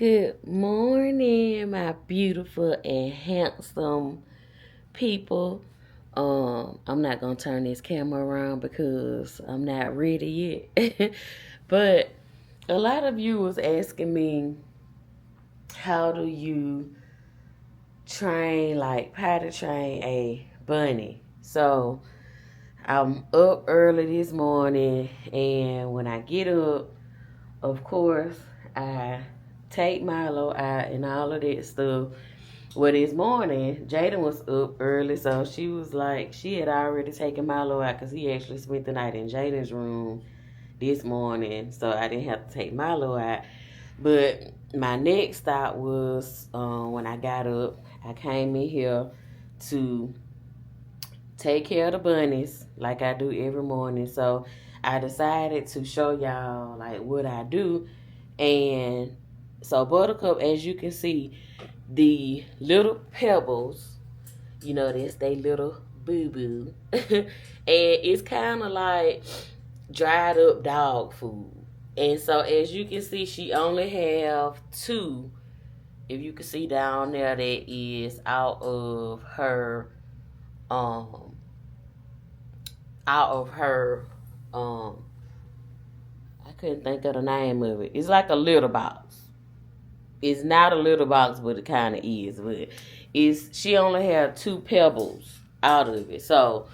Good morning, my beautiful and handsome people. I'm not gonna turn this camera around because I'm not ready yet. But a lot of you was asking me, how do you potty train a bunny? So I'm up early this morning, and when I get up, of course, I take Milo out and all of that stuff. Well, this morning, Jaden was up early, so she was like, she had already taken Milo out because he actually spent the night in Jaden's room this morning, so I didn't have to take Milo out. But my next stop was when I got up, I came in here to take care of the bunnies like I do every morning. So I decided to show y'all like what I do. And so Buttercup, as you can see, the little pebbles, that's they little boo-boo. And it's kind of like dried up dog food. And so as you can see, she only have two. If you can see down there, that is um out of her I couldn't think of the name of it. It's like a litter box. It's not a litter box, but it kind of is. But she only had two pebbles out of it. So,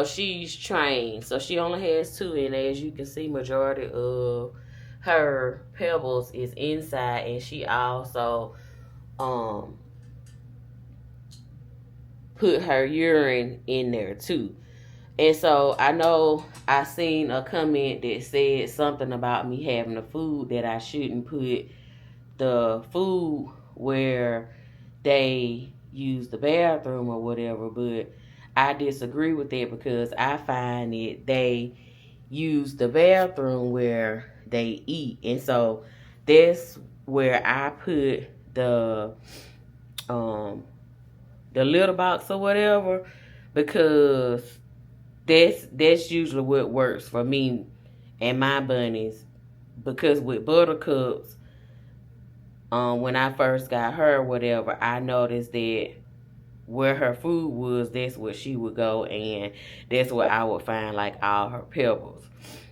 she's trained. So she only has two, and as you can see, majority of her pebbles is inside, and she also put her urine in there too. And so I know I seen a comment that said something about me having the food that I shouldn't put the food where they use the bathroom or whatever, but I disagree with that because I find that they use the bathroom where they eat. And so that's where I put the litter box or whatever, because that's usually what works for me and my bunnies. Because with Buttercups, when I first got her, whatever, I noticed that where her food was, that's where she would go, and that's where I would find like all her pebbles.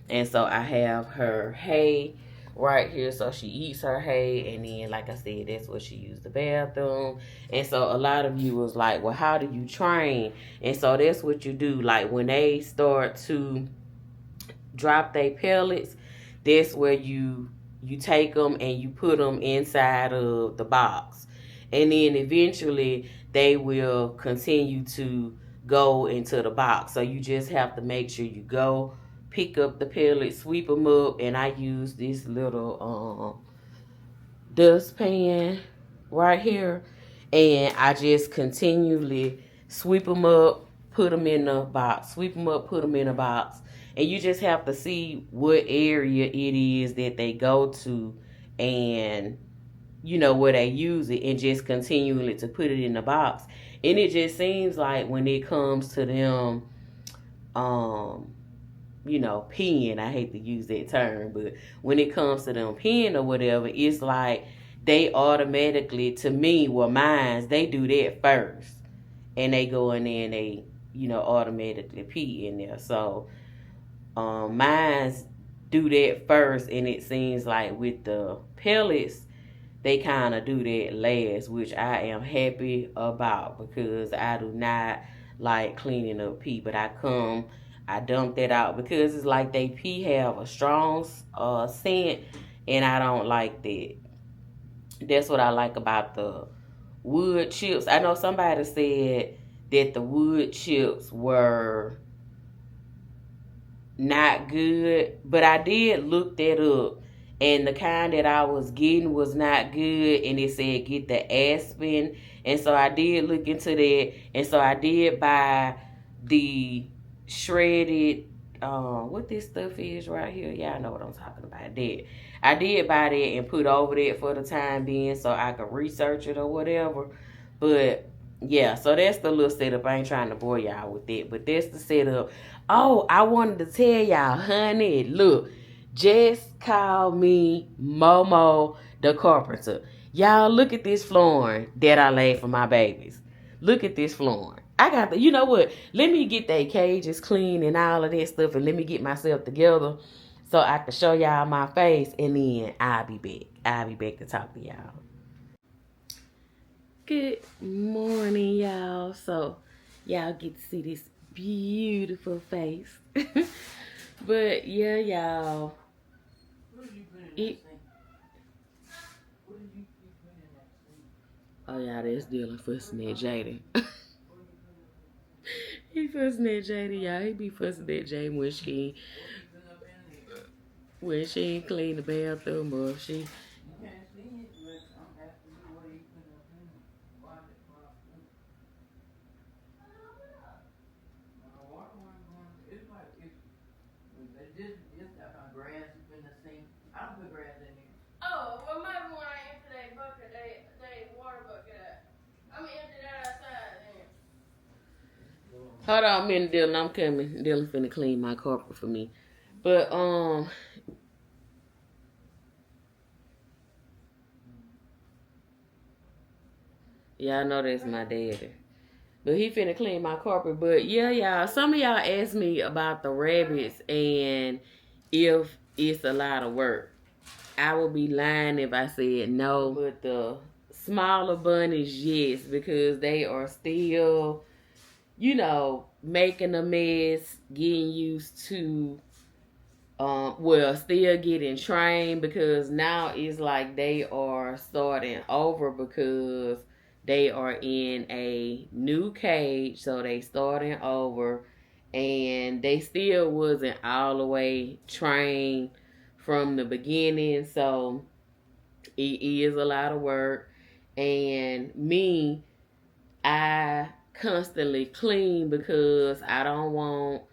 And so I have her hay right here, so she eats her hay, and then like I said, that's where she used the bathroom. And so a lot of you was like, well, how do you train? And so that's what you do. Like when they start to drop their pellets, that's where you take them and you put them inside of the box, and then eventually they will continue to go into the box. So you just have to make sure you go pick up the pellets, sweep them up, and I use this little dustpan right here, and I just continually sweep them up, put them in the box, sweep them up, put them in a box. And you just have to see what area it is that they go to, and where they use it, and just continually to put it in the box. And it just seems like when it comes to them peeing, I hate to use that term, but when it comes to them peeing or whatever, it's like they automatically, to me, well, mines, they do that first, and they go in there and they automatically pee in there. So mines do that first, and it seems like with the pellets, they kind of do that last, which I am happy about because I do not like cleaning up pee. But I dump that out because it's like they pee have a strong scent, and I don't like that. That's what I like about the wood chips. I know somebody said that the wood chips were not good, but I did look that up, and the kind that I was getting was not good, and it said get the Aspen. And so I did look into that, and so I did buy the shredded what this stuff is right here. Y'all know what I'm talking about. That I did buy that and put over that for the time being so I could research it or whatever. But yeah, so that's the little setup. I ain't trying to bore y'all with it, but that's the setup. Oh, I wanted to tell y'all, honey, look, Just call me Momo the carpenter. Y'all, look at this flooring that I laid for my babies. Look at this flooring. I got the, you know what? Let me get they cages clean and all of that stuff, and let me get myself together so I can show y'all my face, and then I'll be back. I'll be back to talk to y'all. Good morning, y'all. So, y'all get to see this beautiful face. But yeah, y'all. It, oh yeah, that's Dylan fussing at Jaden. He fussing at Jaden, y'all. He be fussing at Jaden when she ain't clean the bathroom or if she. Oh, well, maybe when I empty that bucket, they water bucket out. I'm gonna empty that outside then. Hold on a minute, Dylan. I'm coming. Dylan finna clean my carpet for me. But y'all know that's my daddy. But he finna clean my carpet. But yeah, y'all, some of y'all asked me about the rabbits and if it's a lot of work. I would be lying if I said no. But the smaller bunnies, yes, because they are still, you know, making a mess, getting used to, still getting trained, because now it's like they are starting over because they are in a new cage, so they starting over, and they still wasn't all the way trained from the beginning, so it is a lot of work. And me, I constantly clean because I don't want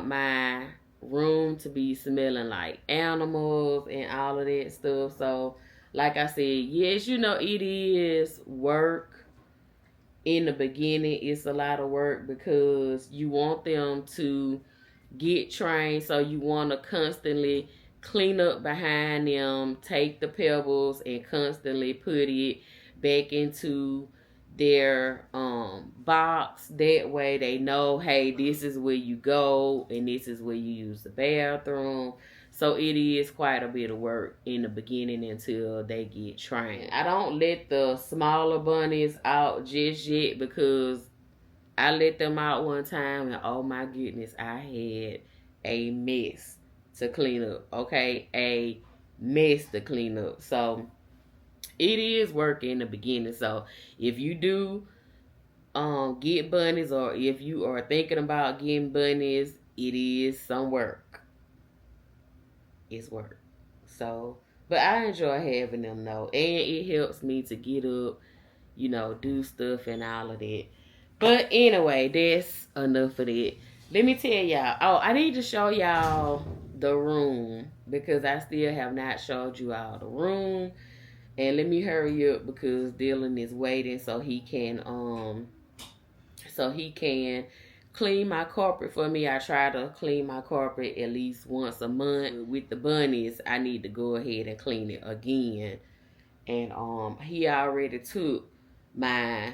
my room to be smelling like animals and all of that stuff. So, like I said, yes, it is work. In the beginning, it's a lot of work because you want them to get trained, so you want to constantly clean up behind them, take the pebbles and constantly put it back into their box. That way they know, hey, this is where you go and this is where you use the bathroom. So it is quite a bit of work in the beginning until they get trained. I don't let the smaller bunnies out just yet because I let them out one time and oh my goodness, I had a mess to clean up. Okay, a mess to clean up. So it is work in the beginning. So if you do get bunnies, or if you are thinking about getting bunnies, it is some work. It's work. So, but I enjoy having them though, and it helps me to get up, do stuff and all of that. But anyway, that's enough of that. Let me tell y'all. Oh, I need to show y'all the room because I still have not showed you all the room. And let me hurry up because Dylan is waiting so he can clean my carpet for me. I try to clean my carpet at least once a month. With the bunnies, I need to go ahead and clean it again. And he already took my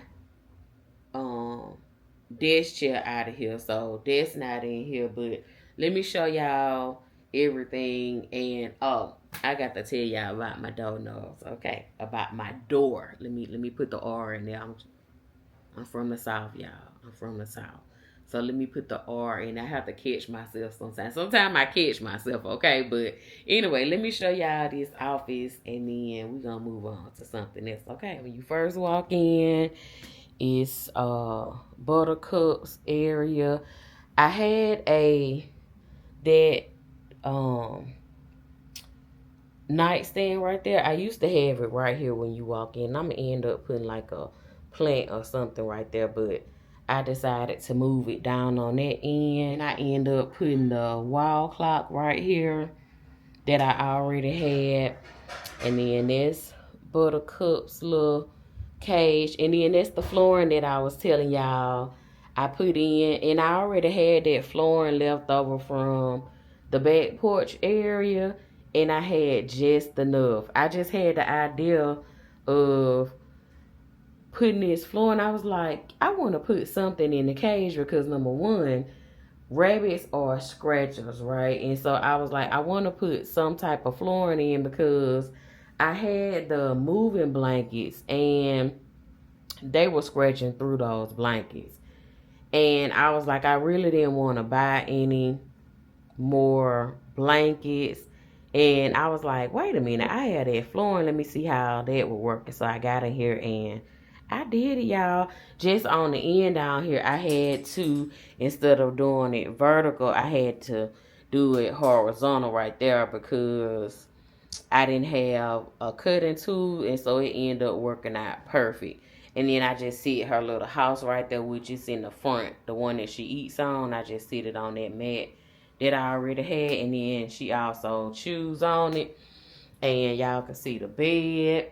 desk chair out of here, so that's not in here. But let me show y'all everything. And I got to tell y'all about my doorknobs. Okay, about my door. Let me put the R in there. I'm from the South, y'all. I'm from the South. So let me put the R in. I have to catch myself sometimes. Sometimes I catch myself, okay? But anyway, let me show y'all this office and then we're going to move on to something else, okay? When you first walk in, it's Buttercup's area. I had that nightstand right there. I used to have it right here when you walk in. I'm gonna end up putting like a plant or something right there, but I decided to move it down on that end. I end up putting the wall clock right here that I already had, and then this Buttercup's little cage, and then that's the flooring that I was telling y'all I put in. And I already had that flooring left over from the back porch area, and I had just enough. I just had the idea of putting this floor, and I was like, I want to put something in the cage because number one, rabbits are scratchers, right? And so I was like, I want to put some type of flooring in because I had the moving blankets and they were scratching through those blankets. And I was like, I really didn't want to buy any more blankets. And I was like, wait a minute, I had that flooring. Let me see how that would work. And so I got in here and I did it, y'all. Just on the end down here, I had to, instead of doing it vertical, I had to do it horizontal right there because I didn't have a cutting tool, and so it ended up working out perfect. And then I just sit her little house right there, which is in the front, the one that she eats on. I just sit it on that mat that I already had, and then she also chews on it. And y'all can see the bed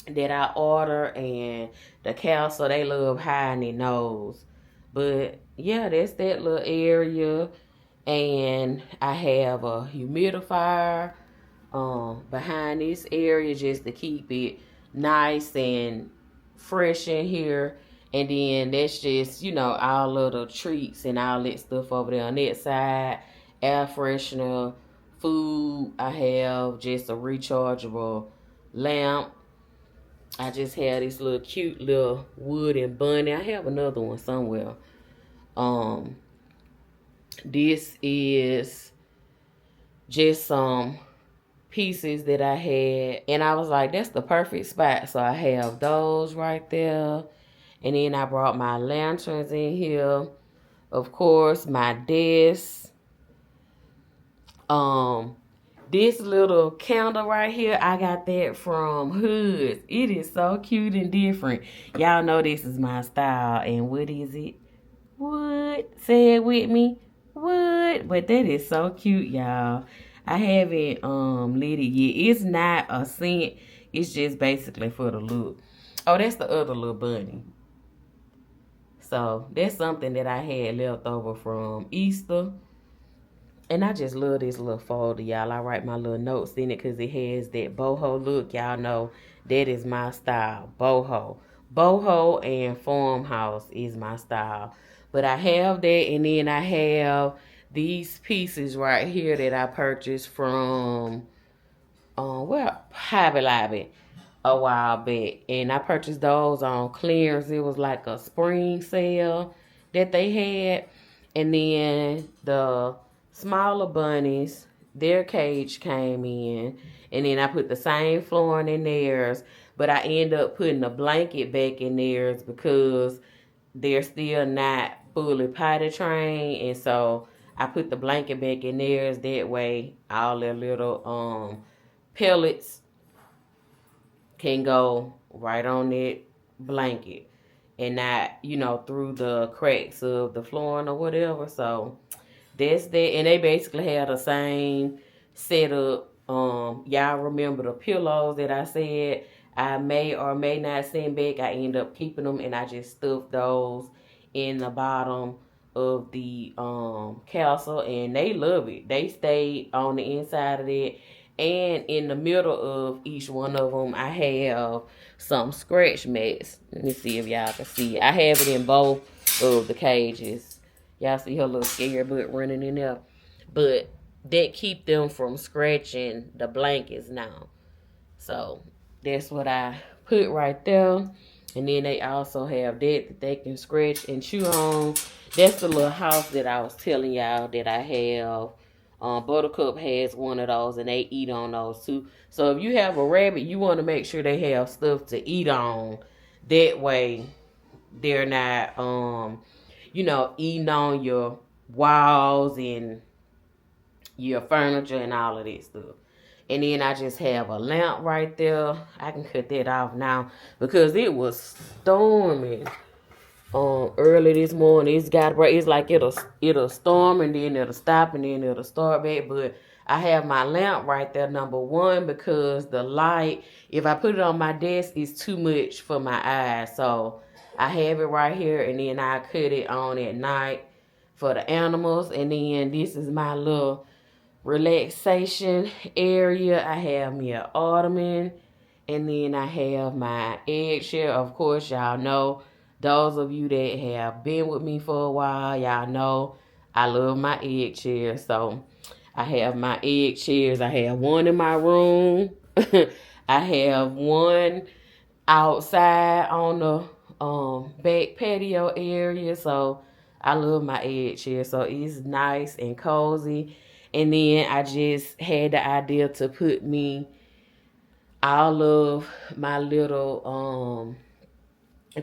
that I order and the castle. They love hiding their nose. But yeah, that's that little area. And I have a humidifier behind this area just to keep it nice and fresh in here. And then that's just, all of the treats and all that stuff over there on that side. Air freshener, food. I have just a rechargeable lamp. I just have this little cute little wooden bunny. I have another one somewhere. This is just some pieces that I had, and I was like, that's the perfect spot. So I have those right there, and then I brought my lanterns in here, of course, my desk. This little candle right here, I got that from Hoods. It is so cute and different. Y'all know this is my style. And what is it? Wood. Say it with me. Wood. But that is so cute, y'all. I haven't lit it yet. It's not a scent. It's just basically for the look. Oh, that's the other little bunny. So that's something that I had left over from Easter. And I just love this little folder, y'all. I write my little notes in it because it has that boho look. Y'all know that is my style, boho. Boho and farmhouse is my style. But I have that, and then I have these pieces right here that I purchased from, Hobby Lobby a while back. And I purchased those on clearance. It was like a spring sale that they had. And then the smaller bunnies, their cage came in, and then I put the same flooring in theirs, but I end up putting a blanket back in theirs because they're still not fully potty trained, and so I put the blanket back in theirs. That way all their little pellets can go right on that blanket and not, through the cracks of the flooring or whatever. So that's that. And they basically have the same setup. Y'all remember the pillows that I said I may or may not send back? I end up keeping them, and I just stuffed those in the bottom of the castle, and they love it. They stayed on the inside of it, and in the middle of each one of them, I have some scratch mats. Let me see if y'all can see it. I have it in both of the cages. Y'all see her little scared butt running in there. But that keep them from scratching the blankets now. So that's what I put right there. And then they also have that they can scratch and chew on. That's the little house that I was telling y'all that I have. Buttercup has one of those, and they eat on those too. So if you have a rabbit, you want to make sure they have stuff to eat on. That way they're not eating on your walls and your furniture and all of that stuff. And then I just have a lamp right there. I can cut that off now because it was storming early this morning. It's like it'll storm and then it'll stop and then it'll start back. But I have my lamp right there, number one, because the light, if I put it on my desk, it's too much for my eyes. So I have it right here, and then I cut it on at night for the animals. And then this is my little relaxation area. I have me an ottoman. And then I have my eggshell. Of course, y'all know, those of you that have been with me for a while, y'all know I love my egg chairs. So I have my egg chairs. I have one in my room. I have one outside on the back patio area. So I love my egg chair. So it's nice and cozy. And then I just had the idea to put me all of my little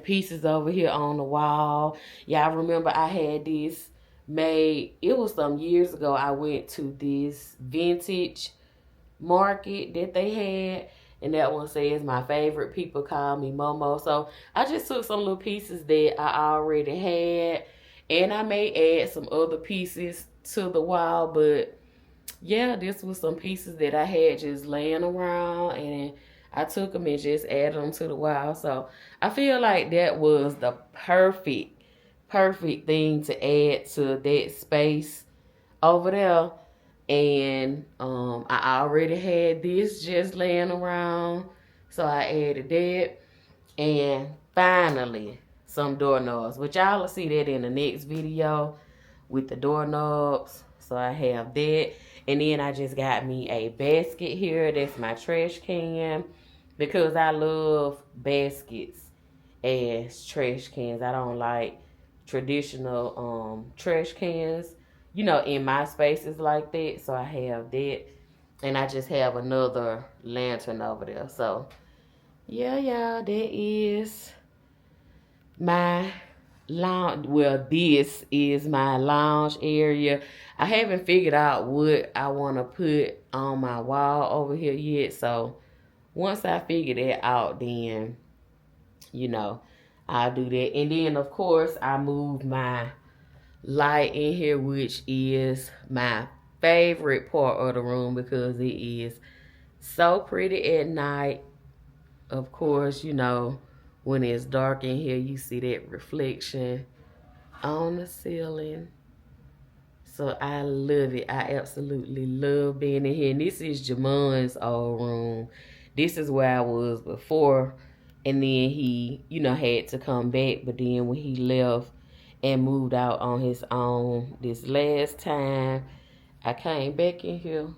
pieces over here on the wall. Y'all remember I had this made, it was some years ago. I went to this vintage market that they had, and that one says my favorite people call me Momo. So I just took some little pieces that I already had, and I may add some other pieces to the wall, but yeah, this was some pieces that I had just laying around, and I took them and just added them to the wall. So I feel like that was the perfect thing to add to that space over there. And I already had this just laying around, so I added that. And finally, some doorknobs, which y'all will see that in the next video with the doorknobs. So I have that. And then I just got me a basket here. That's my trash can, because I love baskets as trash cans. I don't like traditional trash cans, in my spaces like that. So I have that. And I just have another lantern over there. So yeah, y'all, that is my lounge. Well, this is my lounge area. I haven't figured out what I want to put on my wall over here yet. So once I figure that out, then I'll do that. And then of course I moved my light in here, which is my favorite part of the room because it is so pretty at night. Of course, when it's dark in here, you see that reflection on the ceiling. So I love it. I absolutely love being in here. And this is Jamon's old room. This is where I was before. And then he, had to come back. But then when he left and moved out on his own this last time, I came back in here.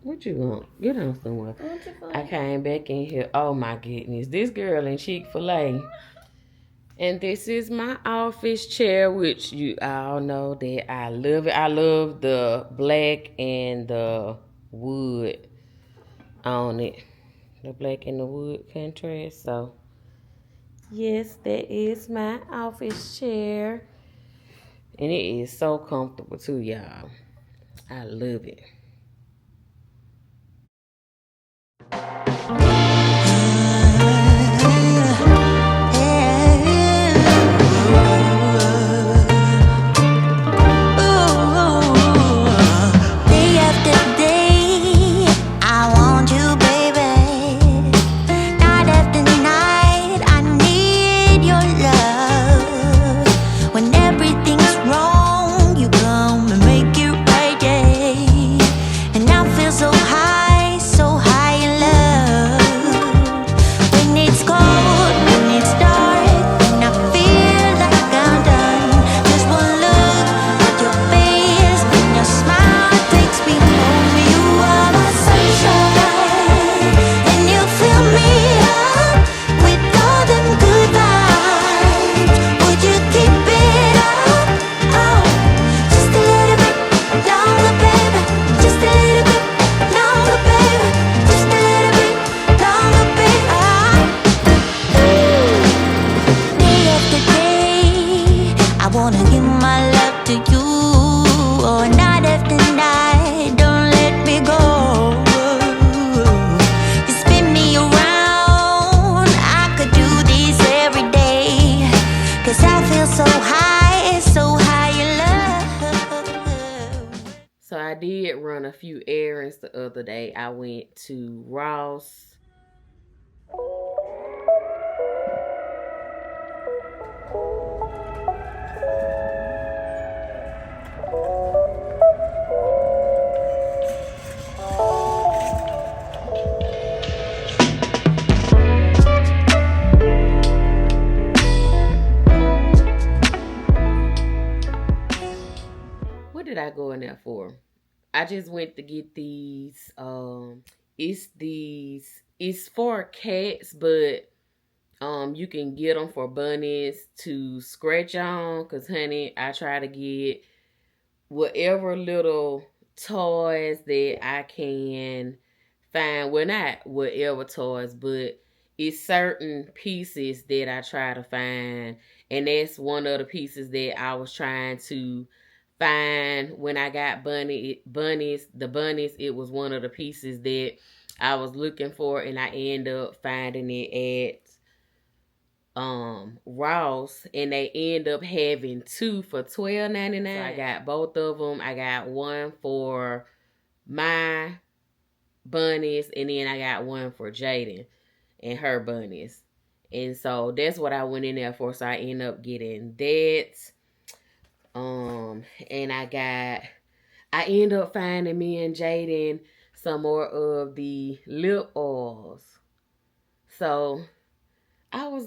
What you want? Get on somewhere. I came back in here. Oh my goodness. This girl in Chick-fil-A. And this is my office chair, which you all know that I love it. I love the black and the wood on it. The black and the wood contrast. So, yes, that is my office chair. And it is so comfortable too, y'all. I love it. So I did run a few errands the other day. I went to Ross. I go in there for? I just went to get these. It's for cats, but you can get them for bunnies to scratch on. Cause honey, I try to get whatever little toys that I can find. Well, not whatever toys, but it's certain pieces that I try to find. And that's one of the pieces that I was trying to find when I got bunnies. The bunnies, it was one of the pieces that I was looking for, and I end up finding it at Ross, and they end up having two for $12.99. So I got both of them. I got one for my bunnies, and then I got one for Jaden and her bunnies. And so that's what I went in there for. So I end up getting that. And I end up finding me and Jaden some more of the lip oils. So I was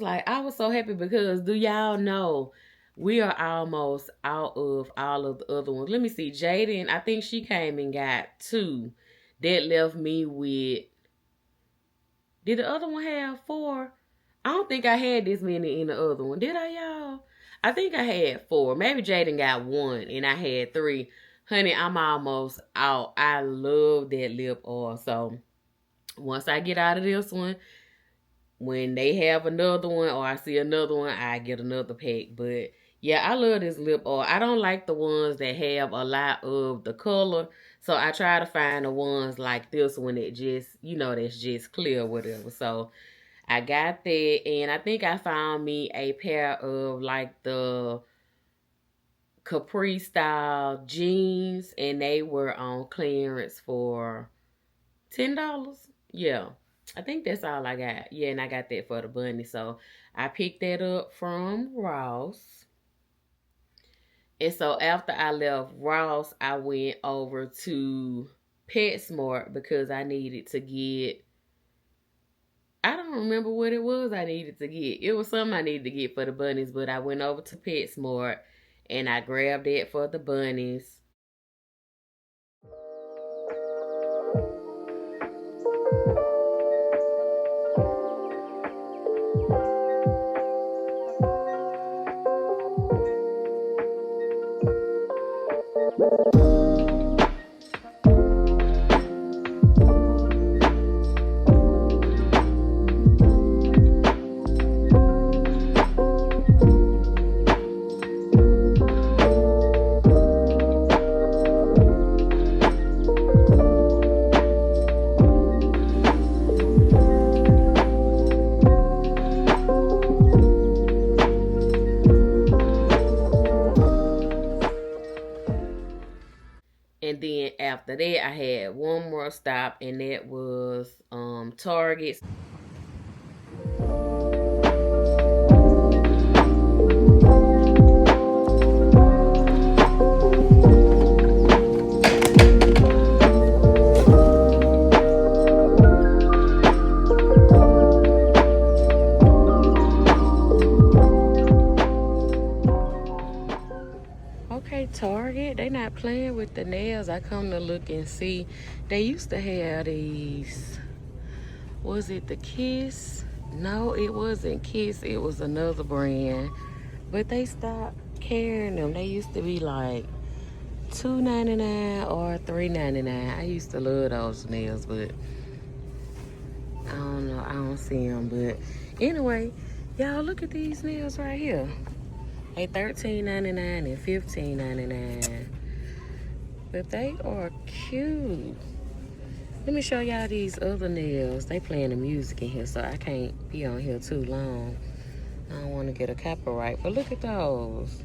so happy because do y'all know we are almost out of all of the other ones. Let me see. Jaden, I think she came and got two. That left me with, did the other one have four? I don't think I had this many in the other one. Did I, y'all? I think I had four. Maybe Jaden got one and I had three. Honey, I'm almost out. I love that lip oil. So once I get out of this one, when they have another one or I see another one, I get another pack. But yeah, I love this lip oil. I don't like the ones that have a lot of the color. So I try to find the ones like this one that just, that's just clear or whatever. So I got that, and I think I found me a pair of like the Capri style jeans, and they were on clearance for $10. Yeah. I think that's all I got. Yeah, and I got that for the bunny. So I picked that up from Ross. And so after I left Ross, I went over to PetSmart because I needed to get, I don't remember what it was I needed to get. It was something I needed to get for the bunnies, but I went over to PetSmart and I grabbed it for the bunnies. And then after that, I had one more stop, and that was Target. Okay, Target, they not playing with the nails. I come to look and see. They used to have these, was it the Kiss? No, it wasn't Kiss. It was another brand. But they stopped carrying them. They used to be like $2.99 or $3.99. I used to love those nails, but I don't know. I don't see them. But anyway, y'all, look at these nails right here. They $13.99 and $15.99. But they are cute. Let me show y'all these other nails. They playing the music in here, so I can't be on here too long. I don't want to get a copyright, but look at those.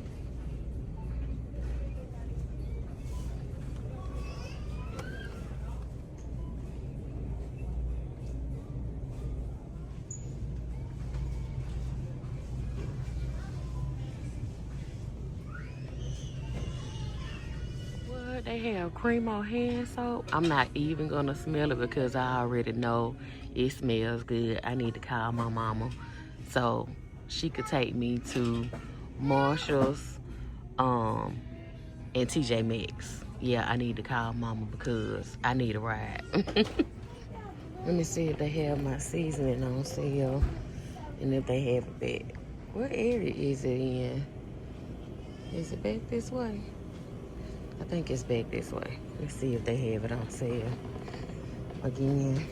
They have Cremo hand soap. I'm not even gonna smell it because I already know it smells good. I need to call my mama so she could take me to Marshall's and TJ Maxx. yeah, I need to call Mama because I need a ride. Let me see if they have my seasoning on sale and if they have it back. What area is it in? Is it back this way? I think it's back this way. Let's see if they have it on sale again.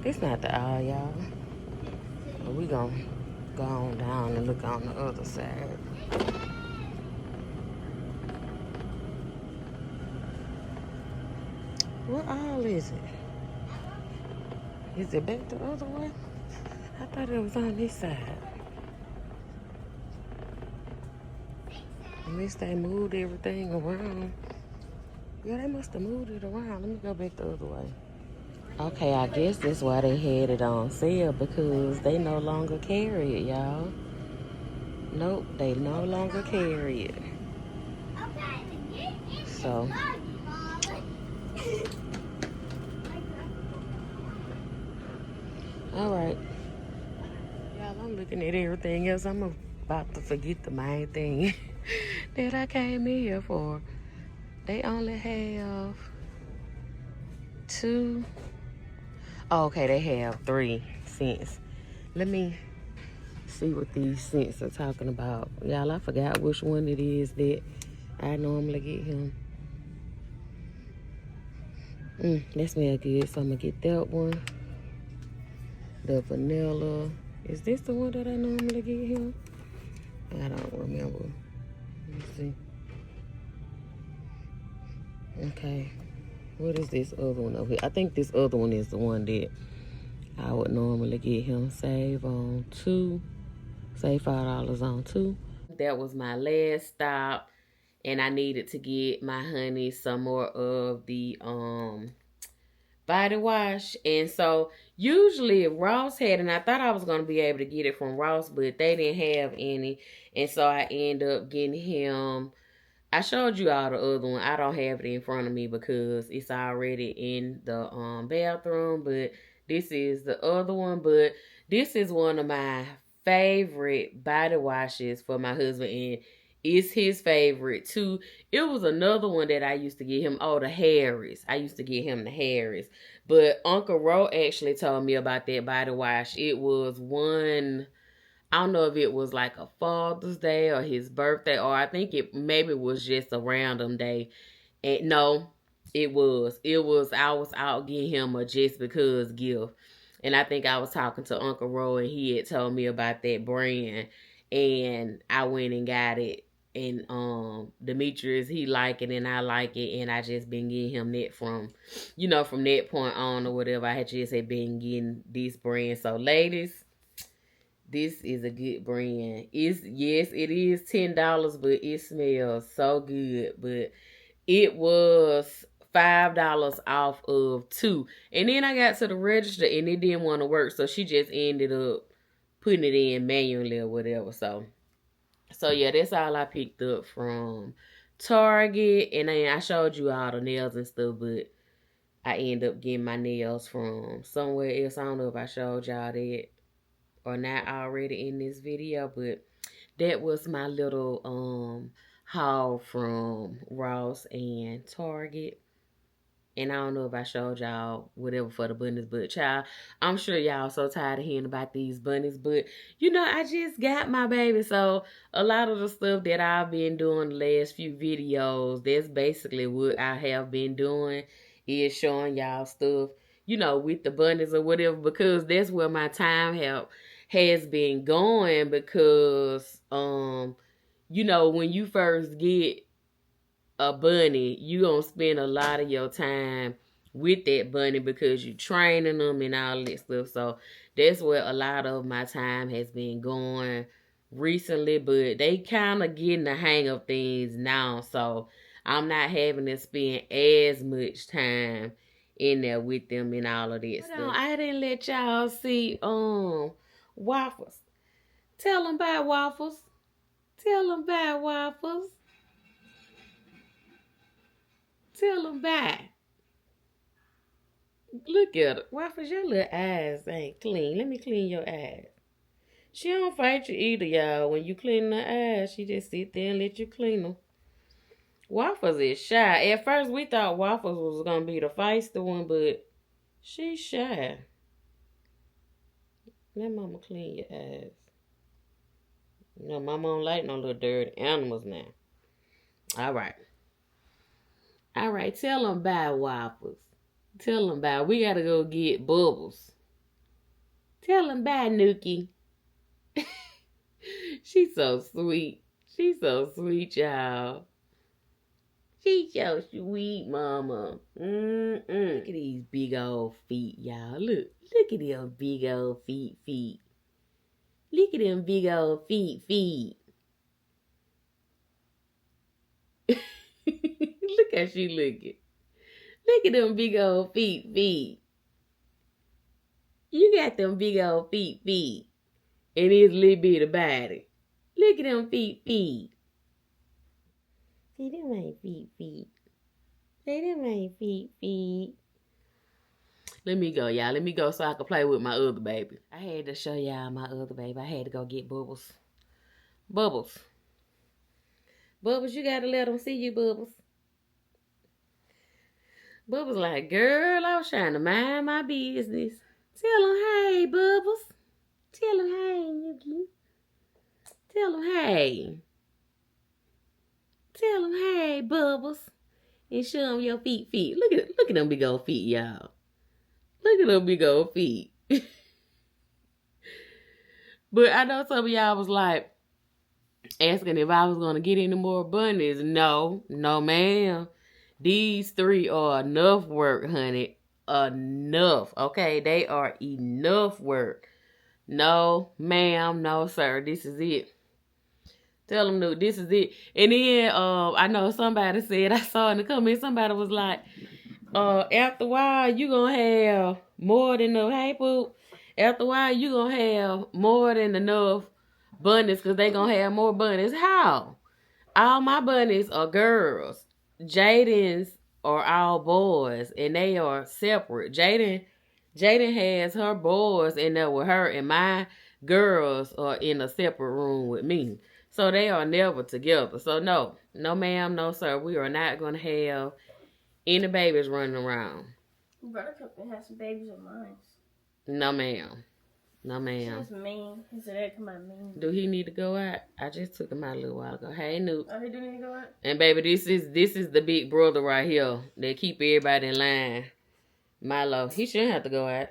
It's not the aisle, y'all. But we gonna go on down and look on the other side. What aisle is it? Is it back the other way? I thought it was on this side. Unless they moved everything around. Yeah, they must have moved it around. Let me go back the other way. Okay, I guess that's why they had it on sale, because they no longer carry it, y'all. Nope, they no longer carry it. So, alright. Y'all, I'm looking at everything else. I'm about to forget the main thing that I came in here for. They only have 2. Oh, okay, they have 3 cents. Let me see what these cents are talking about. Y'all, I forgot which one it is that I normally get him. That smells good, so I'm gonna get that one. The vanilla. Is this the one that I normally get him? I don't remember. Let me see. Okay. What is this other one over here? I think this other one is the one that I would normally get him. Save on 2. Save $5 on 2. That was my last stop. And I needed to get my honey some more of the body wash. And so usually Ross had, and I thought I was going to be able to get it from Ross, but they didn't have any. And so I ended up getting him. I showed you all the other one. I don't have it in front of me because it's already in the bathroom, but this is the other one. But this is one of my favorite body washes for my husband, and it's his favorite too. It was another one that I used to get him. Oh, the Harris. I used to get him the Harris. But Uncle Ro actually told me about that body wash. It was one, I don't know if it was like a Father's Day or his birthday, or I think it maybe was just a random day. And no, it was. I was out getting him a just because gift. And I think I was talking to Uncle Ro, and he had told me about that brand. And I went and got it. And Demetrius, he like it and I like it, and I just been getting him that from, from that point on or whatever. I had just had been getting this brand. So ladies, this is a good brand. Yes, it is $10, but it smells so good. But it was $5 off of 2. And then I got to the register and it didn't want to work. So she just ended up putting it in manually or whatever. So yeah, that's all I picked up from Target. And then I showed you all the nails and stuff, but I ended up getting my nails from somewhere else. I don't know if I showed y'all that or not already in this video, but that was my little haul from Ross and Target. And I don't know if I showed y'all whatever for the bunnies, but child, I'm sure y'all so tired of hearing about these bunnies. But, I just got my baby. So a lot of the stuff that I've been doing the last few videos, that's basically what I have been doing, is showing y'all stuff, with the bunnies or whatever, because that's where my time has been going. Because, when you first get a bunny, you gonna spend a lot of your time with that bunny because you training them and all that stuff. So that's where a lot of my time has been going recently, but they kind of getting the hang of things now, so I'm not having to spend as much time in there with them and all of that stuff. I didn't let y'all see waffles. Tell them about waffles. Tell them about waffles. Tell them bye. Look at it. Waffles, your little eyes ain't clean. Let me clean your eyes. She don't fight you either, y'all. When you clean her eyes, she just sit there and let you clean them. Waffles is shy. At first, we thought Waffles was gonna be the feisty one, but she's shy. Let mama clean your eyes. No, mama don't like no little dirty animals now. All right. All right, tell them bye, Waffles. Tell them bye. We gotta go get Bubbles. Tell them bye, Nuki. She's so sweet. She's so sweet, y'all. She's so sweet, mama. Look at these big old feet, y'all. Look at them big old feet. Look at them big old feet. Look how she looking. Look at them big old feet. You got them big old feet. And his little bitty body. Look at them feet. See, them ain't feet. Say, them ain't feet. Let me go, y'all. Let me go so I can play with my other baby. I had to show y'all my other baby. I had to go get Bubbles. Bubbles, you gotta let them see you, Bubbles. Bubbles like, girl, I was trying to mind my business. Tell them, hey, Bubbles. Tell them, hey, Nuki. Tell them, hey. Tell them, hey, Bubbles. And show them your feet. Look at them big old feet, y'all. Look at them big old feet. But I know some of y'all was like, asking if I was going to get any more bunnies. No, ma'am. These 3 are enough work, honey. Enough, okay? They are enough work. No, ma'am. No, sir. This is it. Tell them, no, this is it. And then, I know somebody said, I saw in the comments, somebody was like, after a while, you going to have more than enough. Hey, Poop. After a while, you going to have more than enough bunnies because they going to have more bunnies. How? All my bunnies are girls. Jaden's are all boys, and they are separate. Jaden has her boys in there with her, and my girls are in a separate room with me. So they are never together. So no, ma'am, no, sir. We are not going to have any babies running around. Buttercup can have some babies of mine. No, ma'am. She's mean. He said that to my mean. Do he need to go out? I just took him out a little while ago. Hey, Noop. Oh, he do need to go out? And baby, this is the big brother right here. They keep everybody in line. Milo, he shouldn't have to go out.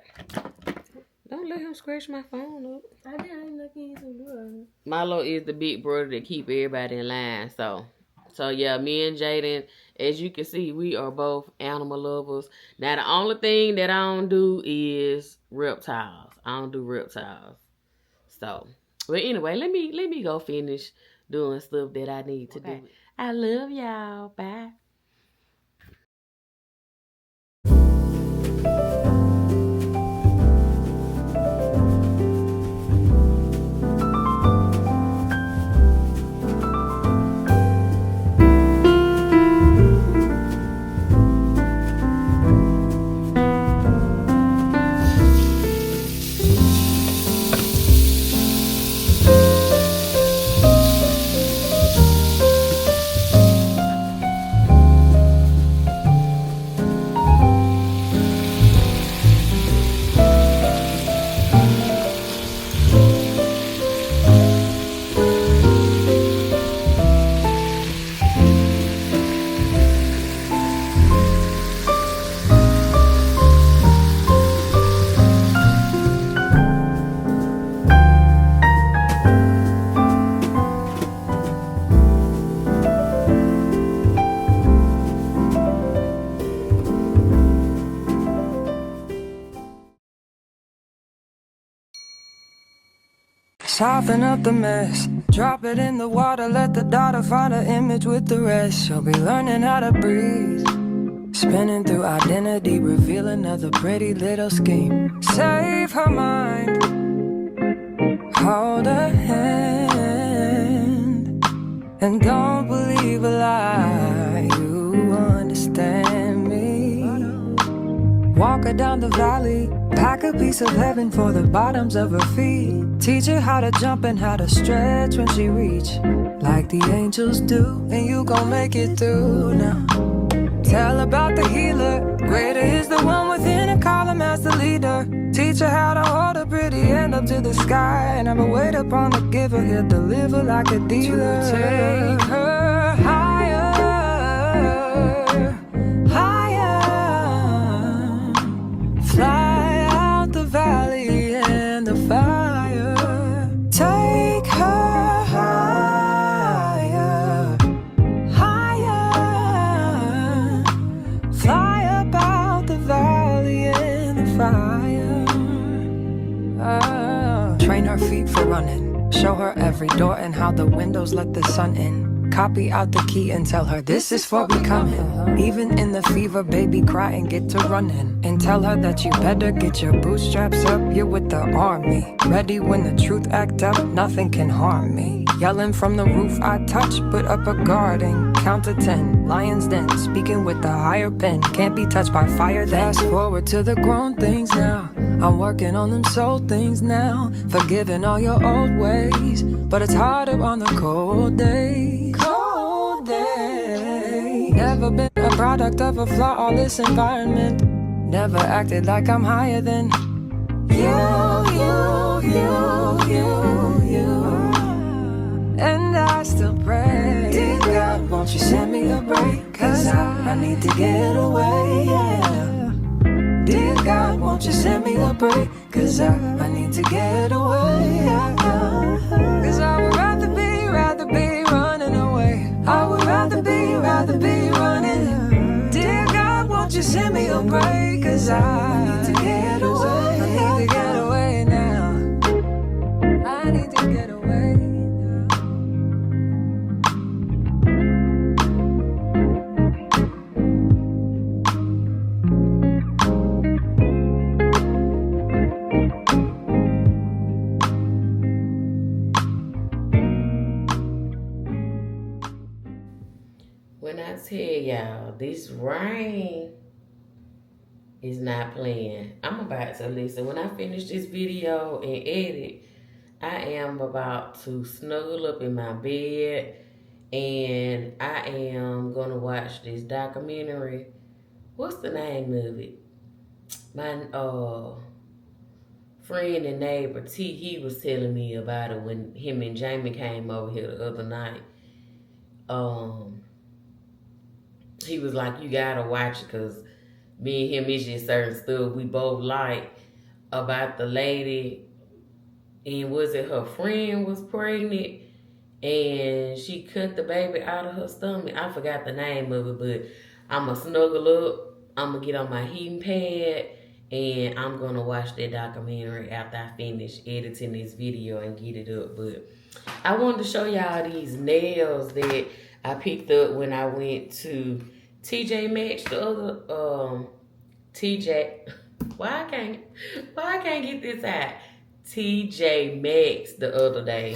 Don't let him scratch my phone up. I didn't look at you. Milo is the big brother that keep everybody in line. So yeah, me and Jaden, as you can see, we are both animal lovers. Now the only thing that I don't do is reptiles. I don't do reptiles. So, but anyway, let me go finish doing stuff that I need to do. I love y'all. Bye. Soften up the mess, drop it in the water, let the daughter find her image with the rest. She'll be learning how to breathe, spinning through identity, reveal another pretty little scheme. Save her mind, hold her hand, and don't believe a lie, you understand me. walk her down the valley. Pack a piece of heaven for the bottoms of her feet. Teach her how to jump and how to stretch when she reach, like the angels do, and you gon' make it through now. Tell about the healer. Greater is the one within and call him as the leader. Teach her how to hold a pretty hand up to the sky. Never wait upon the giver, he'll deliver like a dealer. To take her higher, higher. Fly out the valley and the fire. Take her higher, higher. Fly up out the valley and the fire. Train her feet for running. Show her every door and how the windows let the sun in. Copy out the key and tell her this is for becoming. Even in the fever, baby, cry and get to running. And tell her that you better get your bootstraps up. You're with the army, ready when the truth act up. Nothing can harm me. Yelling from the roof I touch, put up a guard and count to 10. Lion's den, speaking with the higher pen. Can't be touched by fire then. Fast forward to the grown things now. I'm working on them soul things now. Forgiving all your old ways, but it's harder on the cold days. Cold day. Never been a product of a flawless environment. Never acted like I'm higher than you. And I still pray, dear God, won't you send me a break? Cause I need to get away, yeah. Dear God, won't you send me a break? Cause I need to get away, yeah. Cause I would rather be running away. I would rather be running. Dear God, won't you send me a break? Cause I need to get away. I need to get away now. I need to get away now. When I tell y'all, this rain is not playing. I'm about to listen. When I finish this video and edit, I am about to snuggle up in my bed and I am gonna watch this documentary. What's the name of it? My friend and neighbor T, he was telling me about it when him and Jamie came over here the other night. He was like, you gotta watch it because me and him is just certain stuff we both like about the lady. And was it her friend was pregnant and she cut the baby out of her stomach? I forgot the name of it, but I'm going to snuggle up. I'm going to get on my heating pad and I'm going to watch that documentary after I finish editing this video and get it up. But I wanted to show y'all these nails that I picked up when I went to TJ Maxx the other, TJ, why I can't get this out? TJ Maxx the other day.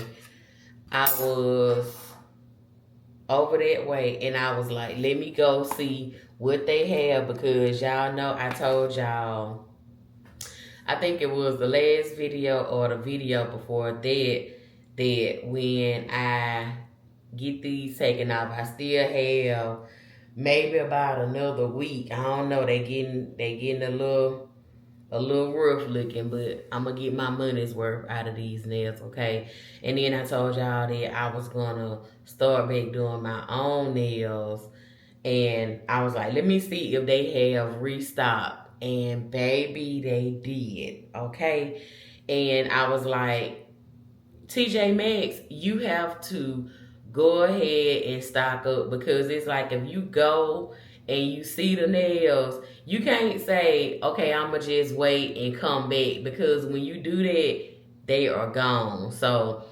I was over that way and I was like, let me go see what they have because y'all know I told y'all, I think it was the last video or the video before that when I get these taken off, I still have maybe about another week. I don't know, they getting a little rough looking, but I'm gonna get my money's worth out of these nails, okay? And then I told y'all that I was gonna start back doing my own nails, and I was like, let me see if they have restocked, and baby, they did, okay? And I was like, TJ Maxx, you have to go ahead and stock up because it's like if you go and you see the nails, you can't say, okay, I'ma just wait and come back because when you do that, they are gone. So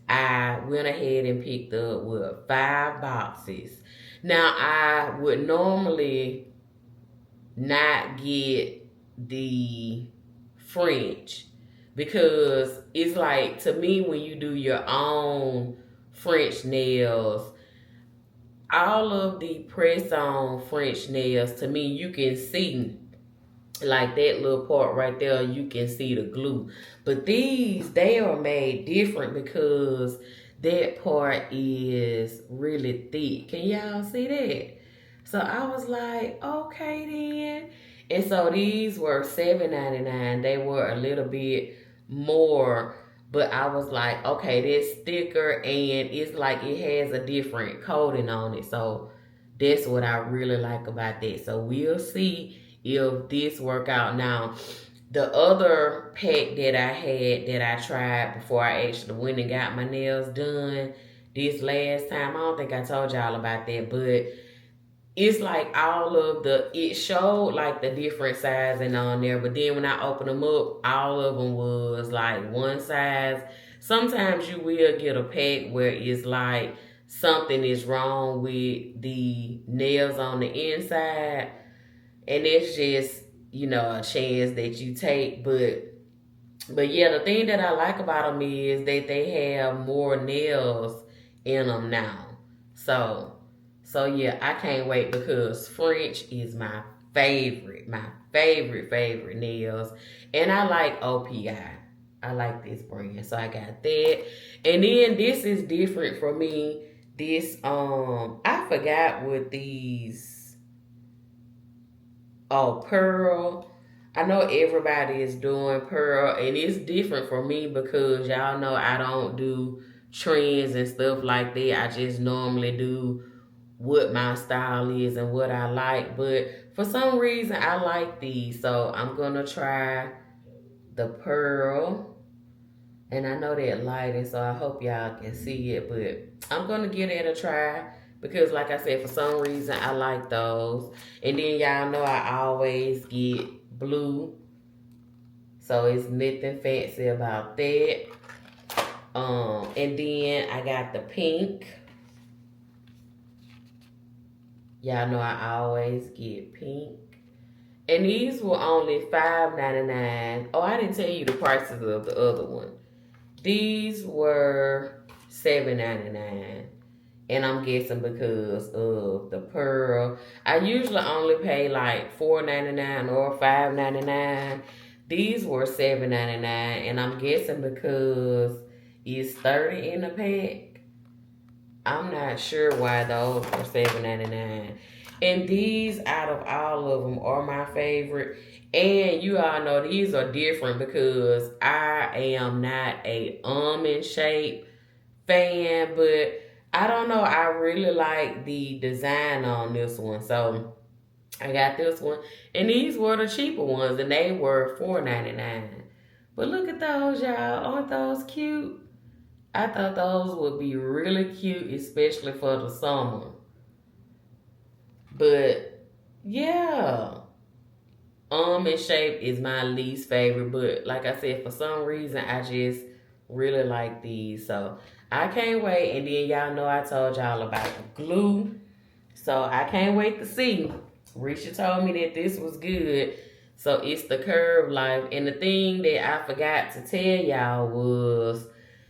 I went ahead and picked up 5 boxes. Now I would normally not get the French because it's like, to me, when you do your own French nails, all of the press-on French nails, to me, you can see like that little part right there, you can see the glue. But these, they are made different because that part is really thick. Can y'all see that? So I was like, okay then. And so these were $7.99. They were a little bit more, but I was like, okay, this thicker and it's like it has a different coating on it. So that's what I really like about that. So we'll see if this work out. Now, the other pack that I had that I tried before I actually went and got my nails done this last time, I don't think I told y'all about that, but it's like all of it showed like the different sizing on there, but then when I opened them up, all of them was like one size. Sometimes you will get a pack where it's like something is wrong with the nails on the inside, and it's just, a chance that you take. But yeah, the thing that I like about them is that they have more nails in them now. So yeah, I can't wait because French is my favorite nails. And I like OPI. I like this brand. So I got that. And then this is different for me. This I forgot what these, oh, pearl. I know everybody is doing pearl, and it's different for me because y'all know I don't do trends and stuff like that. I just normally do what my style is and what I like. But for some reason, I like these. So I'm going to try the pearl. And I know that lighting, so I hope y'all can see it. But I'm going to give it a try because, like I said, for some reason, I like those. And then y'all know I always get blue. So it's nothing fancy about that. And then I got the pink. Y'all know I always get pink. And these were only $5.99. Oh, I didn't tell you the prices of the other one. These were $7.99. And I'm guessing because of the pearl. I usually only pay like $4.99 or $5.99. These were $7.99. And I'm guessing because it's 30 in a pack. I'm not sure why those are $7.99. And these, out of all of them, are my favorite. And you all know these are different because I am not a almond shape fan, but I don't know. I really like the design on this one. So I got this one. And these were the cheaper ones, and they were $4.99. But look at those, y'all. Aren't those cute? I thought those would be really cute, especially for the summer. But yeah, almond shape is my least favorite. But like I said, for some reason, I just really like these. So I can't wait. And then y'all know I told y'all about the glue. So I can't wait to see. Risha told me that this was good. So it's the Curve Life. And the thing that I forgot to tell y'all was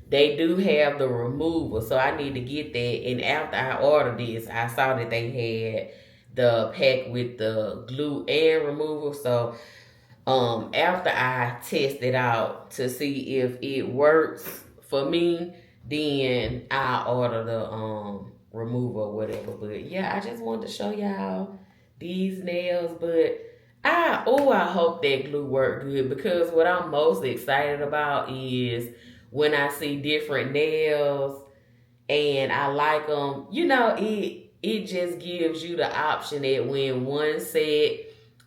they do have the removal. So I need to get that. And after I ordered this, I saw that they had the pack with the glue and removal. So after I test it out to see if it works for me, then I'll order the removal or whatever. But yeah, I just wanted to show y'all these nails. But I hope that glue worked good, because what I'm most excited about is when I see different nails and I like them. It just gives you the option that when one set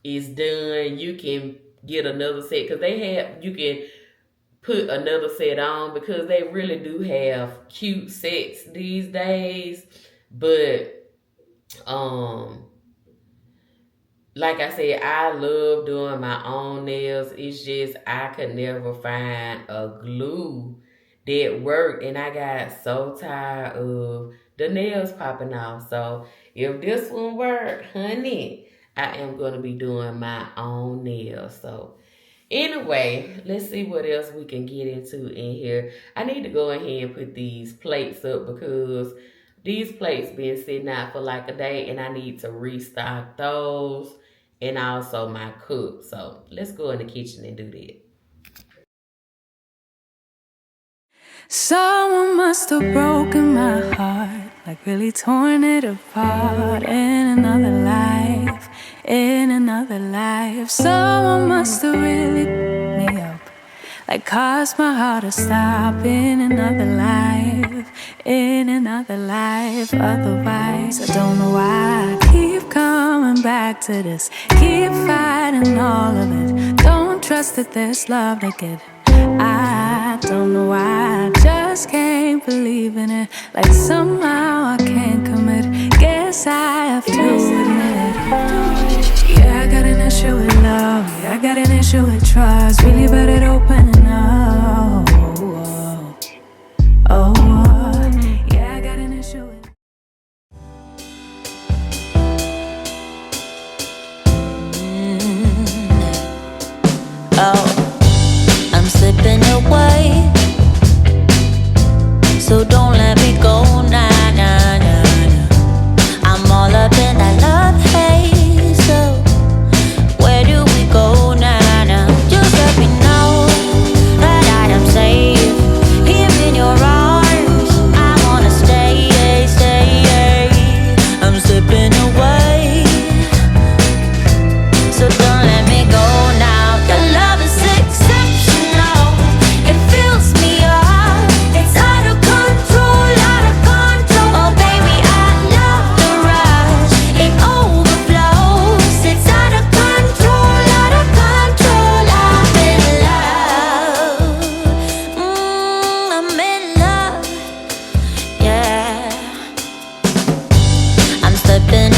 is done, you can get another set, because you can put another set on, because they really do have cute sets these days. But like I said, I love doing my own nails. It's just I could never find a glue that worked, and I got so tired of the nails popping off. So if this one worked, honey, I am going to be doing my own nails. So anyway, let's see what else we can get into in here. I need to go ahead and put these plates up, because these plates been sitting out for like a day, and I need to restock those. and also my cook. So let's go in the kitchen and do that. Someone must have broken my heart, like really torn it apart. In another life, in another life. Someone must have really picked me up, like caused my heart to stop. In another life, in another life. Otherwise, I don't know why I keep coming back to this. Keep fighting all of it. Don't trust that there's love to get. I don't know why, I just can't believe in it. Like somehow I can't commit. Guess I have to admit. Yeah, I got an issue with love. Yeah, I got an issue with trust. Really bad at opening up. Yeah, I got an issue with. I'm slipping away, so don't let me go, nah, nah, nah, nah. I'm all up in that love haze, so where do we go, nah, nah? Just let me know that I am safe here in your arms. I wanna stay, stay. I'm slipping away, so don't let me go now. The love is exceptional. It fills me up. It's out of control, out of control. Oh baby, I love the rush. It overflows. It's out of control, out of control. I'm in love. I'm in love. Yeah. I'm slipping